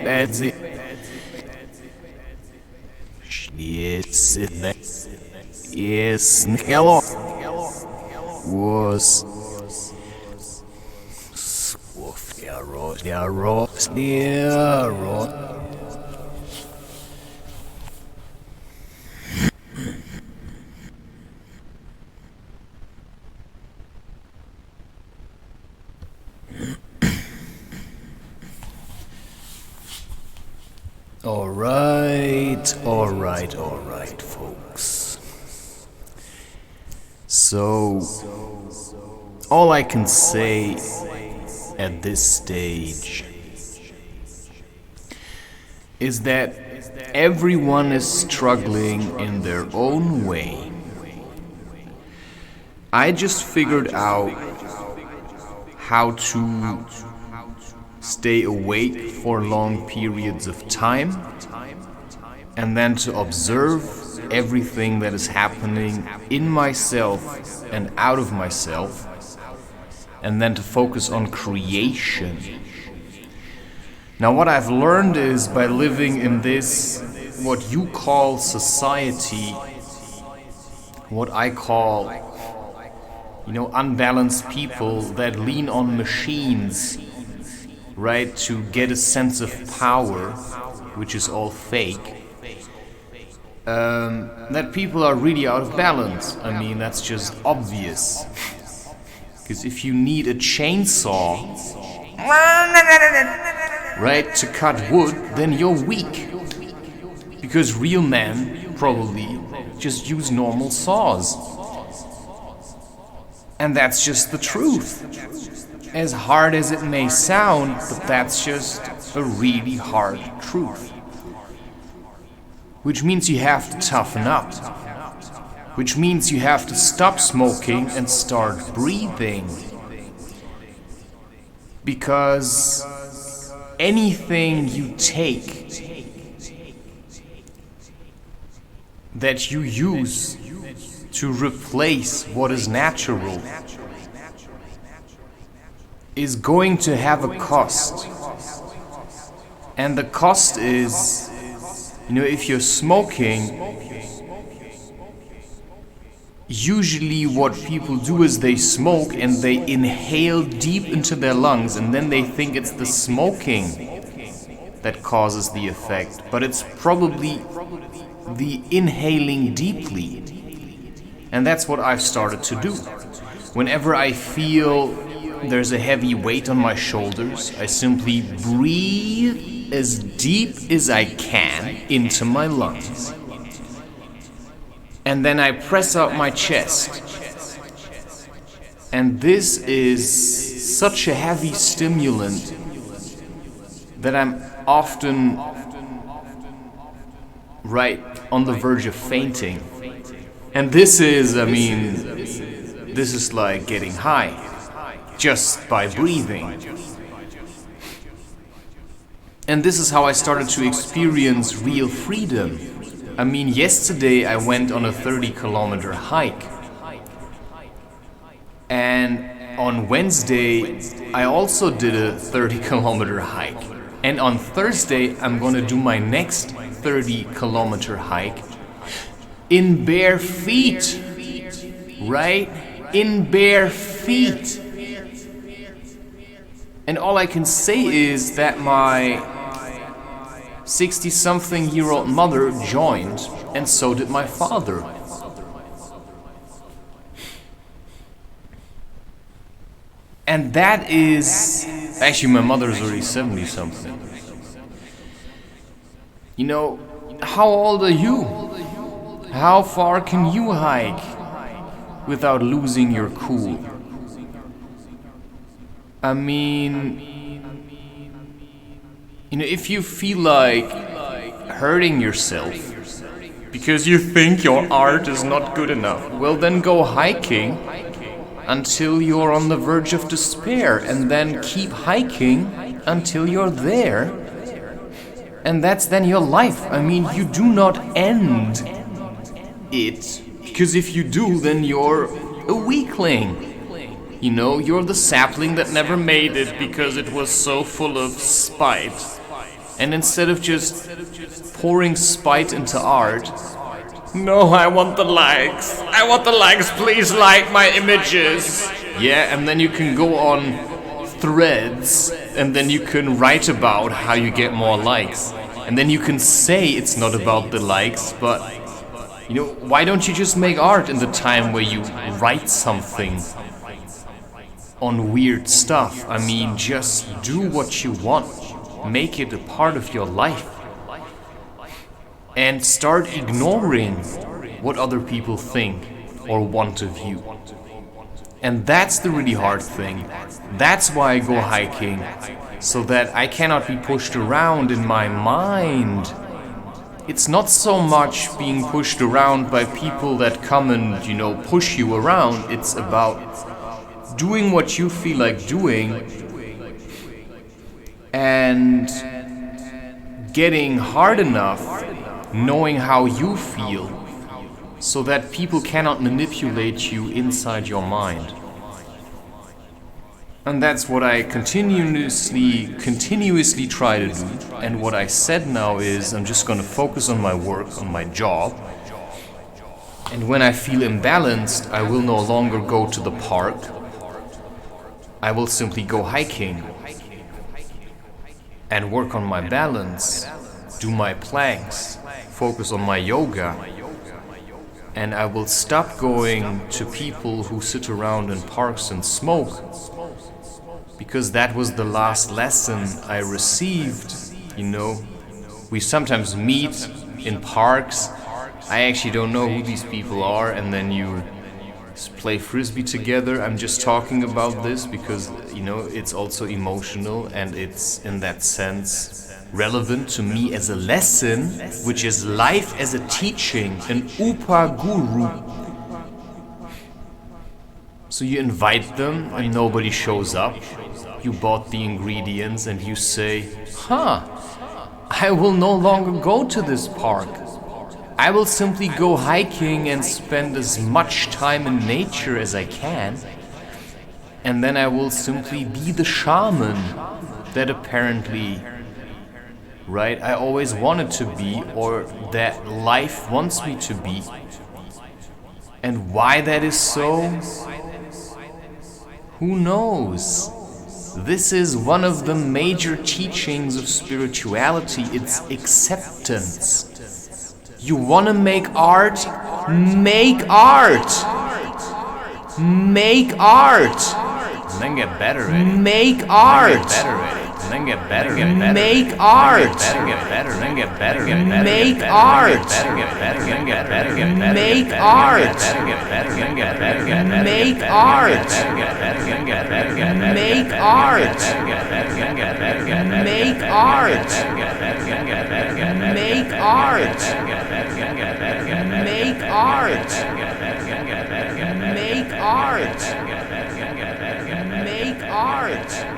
That's it. Yes, hello. Was Alright, folks. So, all I can say at this stage is that everyone is struggling in their own way. I just figured out how to stay awake for long periods of time and then to observe everything that is happening in myself and out of myself, and then to focus on creation. Now, what I've learned is by living in this, what you call society, what I call, unbalanced people that lean on machines, right, to get a sense of power, which is all fake, that people are really out of balance. I mean, that's just obvious. Because if you need a chainsaw, right, to cut wood, then you're weak. Because real men probably just use normal saws. And that's just the truth. As hard as it may sound, but that's just a really hard truth. Which means you have to toughen up. Which means you have to stop smoking and start breathing. Because anything you take that you use to replace what is natural is going to have a cost. And the cost is, if you're smoking, usually what people do is they smoke and they inhale deep into their lungs, and then they think it's the smoking that causes the effect. But it's probably the inhaling deeply. And that's what I've started to do. Whenever I feel there's a heavy weight on my shoulders, I simply breathe as deep as I can into my lungs. And then I press out my chest. And this is such a heavy stimulant that I'm often right on the verge of fainting. And this is like getting high just by breathing. And this is how I started to experience real freedom. Yesterday I went on a 30-kilometer hike. And on Wednesday I also did a 30-kilometer hike. And on Thursday I'm going to do my next 30-kilometer hike in bare feet. Right? In bare feet. And all I can say is that my 60-something-year-old mother joined, and so did my father. And that is... Actually, my mother's already 70-something. How old are you? How far can you hike without losing your cool? If you feel like hurting yourself because you think your art is not good enough, well then go hiking until you're on the verge of despair, and then keep hiking until you're there. And that's then your life. You do not end it, because if you do, then you're a weakling. You know, you're the sapling that never made it because it was so full of spite. And instead of just pouring spite into art, no, I want the likes. I want the likes, please like my images. Yeah, and then you can go on Threads, and then you can write about how you get more likes. And then you can say it's not about the likes, but, you know, why don't you just make art in the time where you write something on weird stuff? I mean, just do what you want. Make it a part of your life. And start ignoring what other people think or want of you. And that's the really hard thing. That's why I go hiking, so that I cannot be pushed around in my mind. It's not so much being pushed around by people that come and, you know, push you around. It's about doing what you feel like doing and getting hard enough, knowing how you feel, so that people cannot manipulate you inside your mind. And that's what I continuously try to do. And what I said now is I'm just gonna focus on my work, on my job. And when I feel imbalanced, I will no longer go to the park. I will simply go hiking and work on my balance, do my planks, focus on my yoga. And I will stop going to people who sit around in parks and smoke, because that was the last lesson I received. You know, we sometimes meet in parks. I actually don't know who these people are, and then you play frisbee together. I'm just talking about this because, you know, it's also emotional, and it's in that sense relevant to me as a lesson, which is life as a teaching, an upa guru. So you invite them and nobody shows up. You bought the ingredients and you say, I will no longer go to this park. I will simply go hiking and spend as much time in nature as I can. And then I will simply be the shaman that apparently, right, I always wanted to be, or that life wants me to be. And why that is so, who knows? This is one of the major teachings of spirituality. It's acceptance. You want to make art? Make art! Make art! And then get better at it. Make art! Then get better at it. Make art! Get better, then get better, get better. Make art! Get better, then get better, get better. Make art! Get better, then get better, get better. Make art! Get better, then get better, get better. Make art! Get better, then get better, get better. Make art! Get better, then get better, get better. Make art! Get better, then get better, get better. Make art! Get better, then get better, get better. Make art! Get better, then get better, get better. Make art!